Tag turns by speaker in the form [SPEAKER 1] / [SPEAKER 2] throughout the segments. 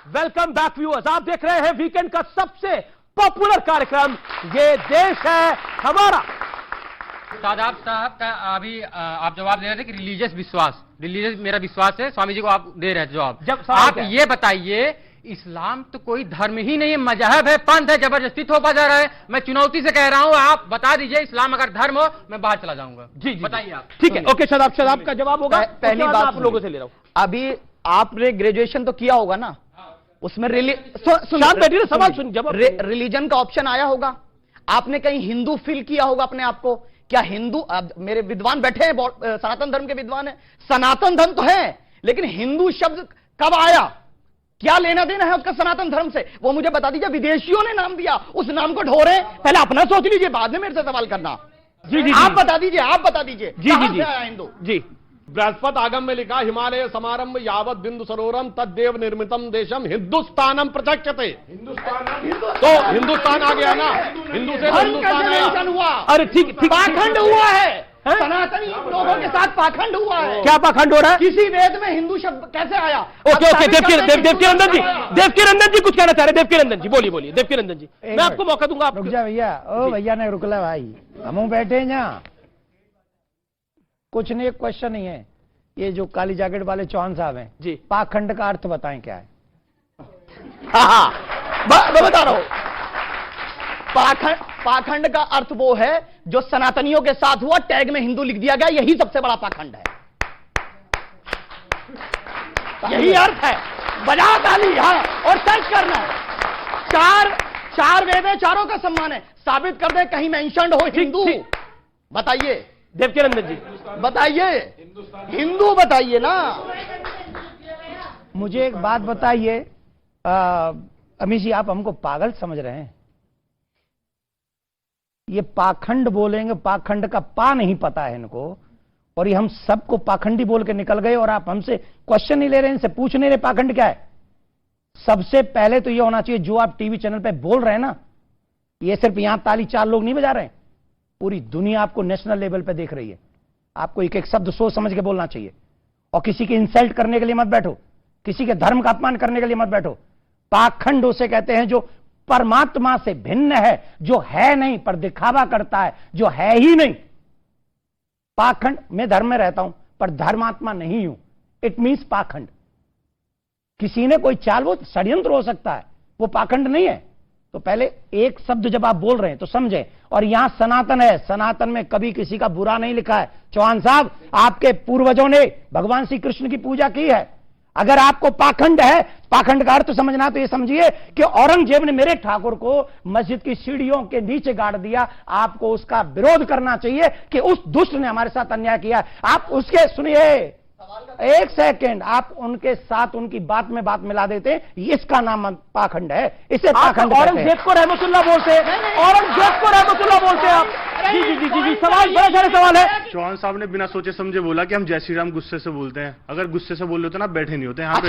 [SPEAKER 1] Welcome back viewers, आप देख रहे हैं वीकेंड का सबसे पॉपुलर कार्यक्रम ये देश है हमारा।
[SPEAKER 2] शादाब साहब का अभी आप जवाब दे रहे थे कि रिलीजियस मेरा विश्वास है, स्वामी जी को आप दे रहे हैं जवाब।
[SPEAKER 1] जब
[SPEAKER 2] आप ये बताइए, इस्लाम तो कोई धर्म ही नहीं है, मजहब है, पंथ है, जबरदस्ती थोपा जा रहा है। मैं चुनौती से कह रहा हूं, आप बता दीजिए इस्लाम अगर धर्म हो, मैं बाहर चला जाऊंगा।
[SPEAKER 1] जी
[SPEAKER 2] बताइए आप।
[SPEAKER 1] ठीक है, ओके शादाब का जवाब होगा।
[SPEAKER 3] पहली बात
[SPEAKER 1] आप लोगों से ले रहा हूं।
[SPEAKER 3] अभी आपने ग्रेजुएशन तो किया होगा ना, उसमें
[SPEAKER 1] सवाल सुन, जवाब
[SPEAKER 3] रिलीजन का ऑप्शन आया होगा। आपने कहीं हिंदू फील किया होगा अपने आप को? क्या हिंदू, मेरे विद्वान बैठे हैं, सनातन धर्म के विद्वान है, सनातन धर्म तो है, लेकिन हिंदू शब्द कब आया, क्या लेना देना है उसका सनातन धर्म से, वो मुझे बता दीजिए। विदेशियों ने नाम दिया, उस नाम को ढोरे, पहले अपना सोच लीजिए, बाद में मेरे से सवाल करना।
[SPEAKER 1] जी
[SPEAKER 3] आप बता दीजिए, आप बता दीजिए कहां से आया हिंदू?
[SPEAKER 1] जी,
[SPEAKER 4] बृहस्पति आगम में लिखा, हिमालय समारंभ यावत बिंदु सरोवरम तद्देव निर्मितम देशम हिंदुस्तानम प्रचक्षते। तो हिंदुस्तान आ गया ना, हिंदू से हिंदुस्तान आया।
[SPEAKER 3] हुआ,
[SPEAKER 1] अरे ठीक,
[SPEAKER 3] पाखंड हुआ है, सनातनी लोगों के साथ पाखंड हुआ है।
[SPEAKER 1] क्या पाखंड हो रहा है?
[SPEAKER 3] किसी वेद में हिंदू शब्द कैसे आया?
[SPEAKER 1] ओके, देवकीनंदन जी कुछ कहना चाह रहे हैं। देवकीनंदन जी बोलिए, देवकीनंदन जी, मैं आपको मौका दूंगा।
[SPEAKER 5] रुक जा भैया, ओ भैया ने रुकला भाई, हम बैठे हैं यहाँ, कुछ नहीं, एक क्वेश्चन नहीं है। ये जो काली जैकेट वाले चौहान साहब हैं
[SPEAKER 1] जी,
[SPEAKER 5] पाखंड का अर्थ बताएं क्या है?
[SPEAKER 3] हाँ, मैं बता रहा हूं। पाखंड का अर्थ वो है जो सनातनियों के साथ हुआ, टैग में हिंदू लिख दिया गया, यही सबसे बड़ा पाखंड है, यही अर्थ है। बजा ताली, हाँ, और सर्च करना। चार वेद है, चारों का सम्मान है, साबित कर दे कहीं मेंशन्ड हो हिंदू। बताइए
[SPEAKER 1] देवकीनंदन जी,
[SPEAKER 3] बताइए, हिंदू बताइए ना।
[SPEAKER 5] मुझे एक बात बताइए, अमीश जी, आप हमको पागल समझ रहे हैं? ये पाखंड बोलेंगे, पाखंड का पा नहीं पता है इनको, और ये हम सबको पाखंडी बोल के निकल गए, और आप हमसे क्वेश्चन नहीं ले रहे, इनसे पूछ नहीं रहे पाखंड क्या है। सबसे पहले तो ये होना चाहिए, जो आप टीवी चैनल पे बोल रहे हैं ना, ये सिर्फ यहां ताली 4 लोग नहीं बजा रहे हैं, पूरी दुनिया आपको नेशनल लेवल पे देख रही है। आपको एक एक शब्द सोच समझ के बोलना चाहिए, और किसी की इंसल्ट करने के लिए मत बैठो, किसी के धर्म का अपमान करने के लिए मत बैठो। पाखंड उसे कहते हैं जो परमात्मा से भिन्न है, जो है नहीं पर दिखावा करता है, जो है ही नहीं। पाखंड, मैं धर्म में रहता हूं पर धर्मात्मा नहीं हूं, इट मीन्स पाखंड। किसी ने कोई चाल, वो षड्यंत्र हो सकता है, वो पाखंड नहीं है। तो पहले एक शब्द जब आप बोल रहे हैं तो समझे। और यहां सनातन है, सनातन में कभी किसी का बुरा नहीं लिखा है। चौहान साहब, आपके पूर्वजों ने भगवान श्री कृष्ण की पूजा की है। अगर आपको पाखंड है, पाखंड का अर्थ समझना, तो ये समझिए कि औरंगजेब ने मेरे ठाकुर को मस्जिद की सीढ़ियों के नीचे गाड़ दिया। आपको उसका विरोध करना चाहिए कि उस दुष्ट ने हमारे साथ अन्याय किया। आप उसके, सुनिए एक सेकंड, आप उनके साथ उनकी बात में बात मिला देते, इसका नाम पाखंड है। इसे पाखंड
[SPEAKER 1] औरंगजेब को रहमतुल्लाह बोलते हैं, औरंगजेब को रहमतुल्लाह बोलते हैं आप। जी, सवाल, बड़े सारे सवाल है।
[SPEAKER 6] चौहान साहब ने बिना सोचे समझे बोला कि हम जय श्री राम गुस्से से बोलते हैं। अगर गुस्से से बोल रहे होते ना, बैठे नहीं होते यहाँ पे।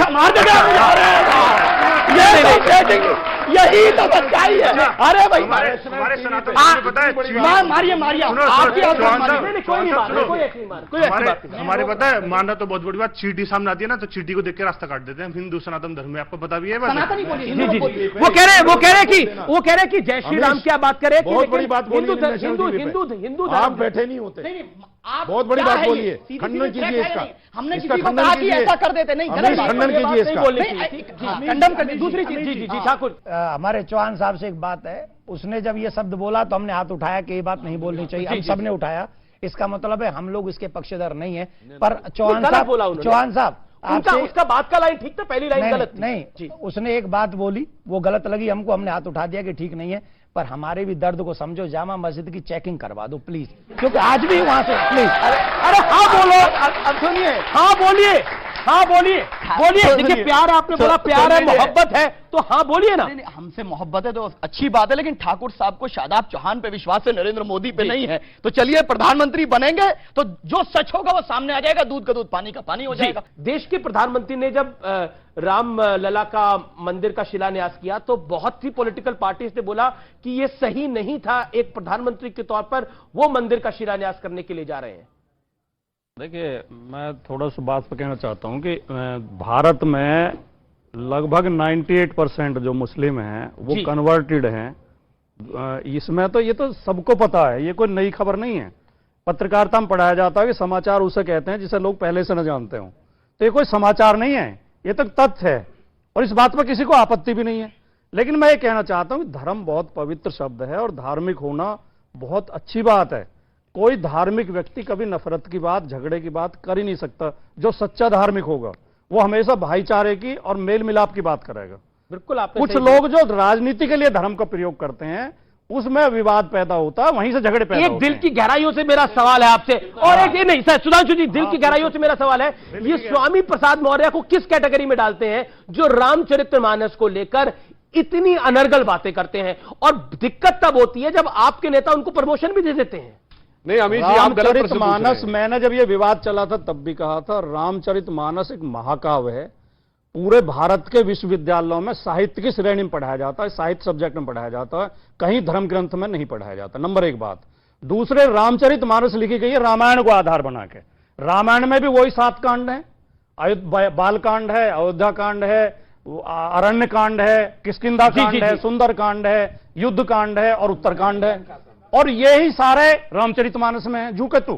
[SPEAKER 3] यही तो सच्चाई है। अरे भाई,
[SPEAKER 6] हमारे सनातन में पता है,
[SPEAKER 3] मारिए,
[SPEAKER 6] हमारे पता है, मानना तो बहुत बड़ी बात, चींटी सामने आती है ना, तो चींटी को देख के रास्ता काट देते हैं। हिंदू सनातन धर्म में आपको पता भी है।
[SPEAKER 1] वो कह रहे कि जय श्री राम क्या बात करे,
[SPEAKER 4] बहुत बड़ी बात बोली,
[SPEAKER 1] हिंदू
[SPEAKER 4] आप बैठे नहीं होते। बहुत बड़ी बात बोलिए, खंडन कीजिए इसका।
[SPEAKER 3] हमने किसी को कहा कि ऐसा कर देते, नहीं,
[SPEAKER 4] खंडन कीजिए इसका,
[SPEAKER 3] खंडन कर दीजिए।
[SPEAKER 1] दूसरी चीज, जी ठाकुर,
[SPEAKER 5] हमारे चौहान साहब से एक बात है, उसने जब ये शब्द बोला तो हमने हाथ उठाया कि ये बात नहीं बोलनी चाहिए, हम सबने उठाया। इसका मतलब है हम लोग इसके पक्षधर नहीं है। पर चौहान साहब
[SPEAKER 1] उसका बात का लाइन ठीक था, पहली लाइन गलत
[SPEAKER 5] नहीं, उसने एक बात बोली, वो गलत लगी हमको, हमने हाथ उठा दिया कि ठीक नहीं है। पर हमारे भी दर्द को समझो, जामा मस्जिद की चेकिंग करवा दो प्लीज, क्योंकि आज भी वहां से प्लीज।
[SPEAKER 1] अरे हाँ बोलो, अब सुनिए, हाँ बोलिए। देखिए, प्यार आपने बोला, प्यार है, मोहब्बत है, तो हाँ बोलिए ना।
[SPEAKER 3] नहीं, हमसे मोहब्बत है तो अच्छी बात है, लेकिन ठाकुर साहब को शादाब चौहान पे विश्वास है, नरेंद्र मोदी पे नहीं है। तो चलिए, प्रधानमंत्री बनेंगे तो जो सच होगा वो सामने आ जाएगा, दूध का दूध, पानी का पानी हो जाएगा।
[SPEAKER 1] देश के प्रधानमंत्री ने जब राम लला का मंदिर का शिलान्यास किया तो बहुत सी पॉलिटिकल पार्टीज ने बोला कि यह सही नहीं था, एक प्रधानमंत्री के तौर पर वो मंदिर का शिलान्यास करने के लिए जा रहे हैं।
[SPEAKER 7] देखिए, मैं थोड़ा सा बात पर कहना चाहता हूं कि भारत में लगभग 98% जो मुस्लिम हैं वो
[SPEAKER 1] जी।
[SPEAKER 7] कन्वर्टेड हैं। इसमें तो ये तो सबको पता है, ये कोई नई खबर नहीं है। पत्रकारिता में पढ़ाया जाता है कि समाचार उसे कहते हैं जिसे लोग पहले से न जानते हों। तो ये कोई समाचार नहीं है, ये तो तथ्य है और इस बात पर किसी को आपत्ति भी नहीं है। लेकिन मैं ये कहना चाहता हूं कि धर्म बहुत पवित्र शब्द है और धार्मिक होना बहुत अच्छी बात है। कोई धार्मिक व्यक्ति कभी नफरत की बात, झगड़े की बात कर ही नहीं सकता। जो सच्चा धार्मिक होगा वो हमेशा भाईचारे की और मेल मिलाप की बात करेगा।
[SPEAKER 1] बिल्कुल आपने
[SPEAKER 7] कुछ
[SPEAKER 1] सही
[SPEAKER 7] लोग जो राजनीति के लिए धर्म का प्रयोग करते हैं उसमें विवाद पैदा होता है, वहीं से झगड़े पैदा
[SPEAKER 1] एक
[SPEAKER 7] होते
[SPEAKER 1] दिल
[SPEAKER 7] हैं।
[SPEAKER 1] की गहराइयों से मेरा सवाल है आपसे, और एक ये नहीं सर, सुधांशु जी, दिल की गहराइयों से मेरा सवाल है, ये स्वामी प्रसाद मौर्य को किस कैटेगरी में डालते हैं जो रामचरितमानस को लेकर इतनी अनर्गल बातें करते हैं? और दिक्कत तब होती है जब आपके नेता उनको प्रमोशन भी दे देते हैं।
[SPEAKER 4] नहीं अमित जी, आप गलत प्रश्न पूछ रहे
[SPEAKER 7] रामचरितमानस,
[SPEAKER 4] हैं।
[SPEAKER 7] मैंने जब ये विवाद चला था तब भी कहा था, रामचरितमानस एक महाकाव्य है। पूरे भारत के विश्वविद्यालयों में साहित्य की श्रेणी में पढ़ाया जाता है, साहित्य सब्जेक्ट में पढ़ाया जाता है, कहीं धर्म ग्रंथ में नहीं पढ़ाया जाता। नंबर एक बात। दूसरे, रामचरितमानस लिखी गई है रामायण को आधार बना के। रामायण में भी वही 7 कांड हैं, बाल कांड है, अयोध्या कांड है, अरण्य कांड है, किष्किंधा कांड है, सुंदर कांड है, युद्ध कांड है और उत्तरकांड है। और यही सारे रामचरितमानस में है। जू के तू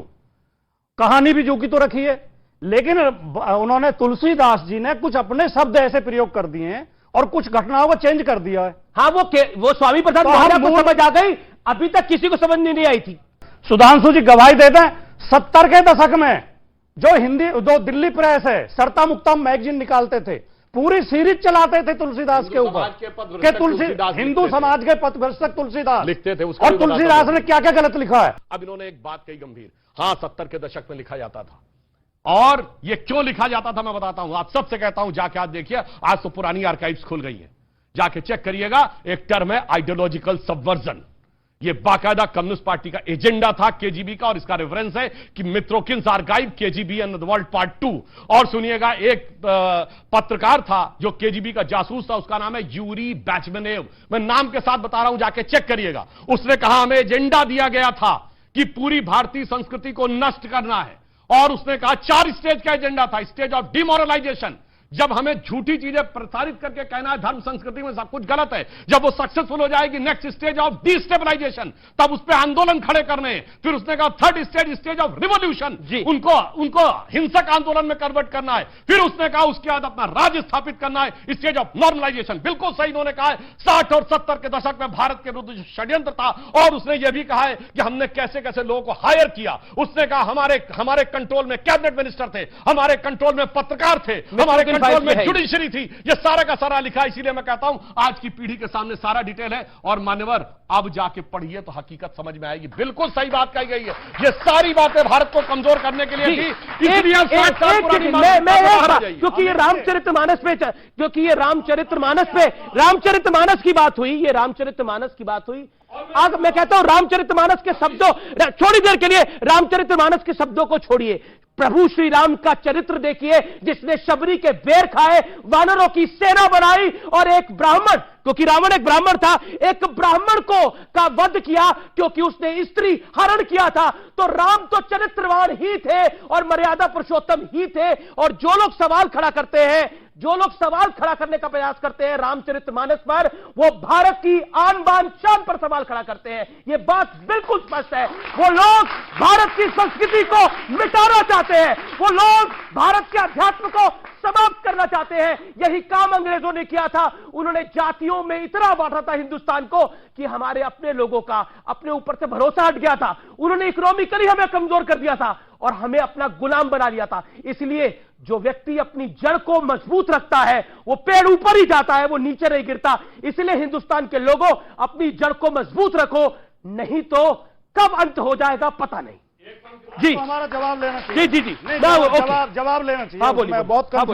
[SPEAKER 7] कहानी भी जू की तो रखी है, लेकिन उन्होंने, तुलसीदास जी ने कुछ अपने शब्द ऐसे प्रयोग कर दिए हैं और कुछ घटनाओं को चेंज कर दिया है।
[SPEAKER 1] हाँ, वो स्वामी प्रसाद
[SPEAKER 7] तो
[SPEAKER 1] मौर्य
[SPEAKER 7] हम
[SPEAKER 1] को समझ आ गई, अभी तक किसी को समझ नहीं आई थी।
[SPEAKER 7] सुधांशु जी गवाही देते हैं, 70 के दशक में जो दिल्ली प्रेस है, सरता मुक्ता मैगजीन निकालते थे, पूरी सीरीज चलाते थे तुलसीदास के ऊपर कि हिंदू समाज के पथभ्रष्टक तुलसीदास
[SPEAKER 4] लिखते थे।
[SPEAKER 7] और तुलसीदास ने क्या क्या गलत लिखा है।
[SPEAKER 4] अब इन्होंने एक बात कही गंभीर, हाँ 70 के दशक में लिखा जाता था, और ये क्यों लिखा जाता था मैं बताता हूं। आप सबसे कहता हूं जाके आज देखिए, आज तो पुरानी आर्काइव्स खुल गई हैं, जाके चेक करिएगा। एक टर्म है आइडियोलॉजिकल सबवर्जन। ये बाकायदा कम्युनिस्ट पार्टी का एजेंडा था केजीबी का, और इसका रेफरेंस है कि Mitrokhin's archive KGB and the world part 2। और सुनिएगा, एक पत्रकार था जो केजीबी का जासूस था, उसका नाम है यूरी बैचमेनेव। मैं नाम के साथ बता रहा हूं, जाके चेक करिएगा। उसने कहा हमें एजेंडा दिया गया था कि पूरी भारतीय संस्कृति को नष्ट करना है, और उसने कहा 4 स्टेज का एजेंडा था। स्टेज ऑफ डिमोरलाइजेशन, जब हमें झूठी चीजें प्रसारित करके कहना है धर्म संस्कृति में सब कुछ गलत है, जब वो सक्सेसफुल हो जाएगी। नेक्स्ट स्टेज ऑफ डिस्टेबलाइजेशन, तब उस पर आंदोलन खड़े करने। फिर उसने कहा 3rd stage, stage of revolution, उनको हिंसक आंदोलन में कन्वर्ट करना है। फिर उसने कहा उसके बाद अपना राज्य स्थापित करना है, स्टेज ऑफ नॉर्मलाइजेशन। बिल्कुल सही इन्होंने कहा है। 60 और 70 के दशक में भारत के विरुद्ध षड्यंत्र था, और उसने यह भी कहा है कि हमने कैसे कैसे लोगों को हायर किया। उसने कहा हमारे कंट्रोल में कैबिनेट मिनिस्टर थे, हमारे कंट्रोल में पत्रकार थे, हमारे कंट्रोल में जुडिशरी थी। ये सारा का सारा लिखा है। इसीलिए मैं कहता हूं आज की पीढ़ी के सामने सारा डिटेल है, और मान्यवर अब जाके पढ़िए तो हकीकत समझ में आएगी। बिल्कुल सही बात कही गई है। ये सारी बातें भारत को कमजोर करने के लिए थी, इसलिए आप 60 साल पुरानी
[SPEAKER 1] क्योंकि ये रामचरितमानस की बात हुई, ये रामचरितमानस की बात हुई। अब मैं कहता हूं रामचरितमानस के शब्दों, थोड़ी देर के लिए रामचरितमानस के शब्दों को छोड़िए, प्रभु श्री राम का चरित्र देखिए, जिसने शबरी के बेर खाए, वानरों की सेना बनाई, और एक ब्राह्मण, क्योंकि रावण एक ब्राह्मण था, एक ब्राह्मण का वध किया क्योंकि उसने स्त्री हरण किया था। तो राम तो चरित्रवान ही थे और मर्यादा पुरुषोत्तम ही थे। और जो लोग सवाल खड़ा करते हैं, जो लोग सवाल खड़ा करने का प्रयास करते हैं रामचरितमानस पर, वो भारत की आन बान शान पर सवाल खड़ा करते हैं। ये बात बिल्कुल स्पष्ट है। वो लोग भारत की संस्कृति को मिटाना चाहते हैं, वो लोग भारत के अध्यात्म को समाप्त करना चाहते हैं। यही काम अंग्रेजों ने किया था। उन्होंने जातियों में इतना बांटा था हिंदुस्तान को कि हमारे अपने लोगों का अपने ऊपर से भरोसा हट गया था। उन्होंने इकोनॉमिकली हमें कमजोर कर दिया था और हमें अपना गुलाम बना लिया था। इसलिए जो व्यक्ति अपनी जड़ को मजबूत रखता है, वो पेड़ ऊपर ही जाता है, वो नीचे नहीं गिरता। इसलिए हिंदुस्तान के लोगों, अपनी जड़ को मजबूत रखो, नहीं तो कब अंत हो जाएगा पता नहीं। जी,
[SPEAKER 7] हमारा जवाब लेना चाहिए।
[SPEAKER 1] जी,
[SPEAKER 7] जवाब लेना चाहिए।
[SPEAKER 1] हाँ, बोलिए।
[SPEAKER 7] बहुत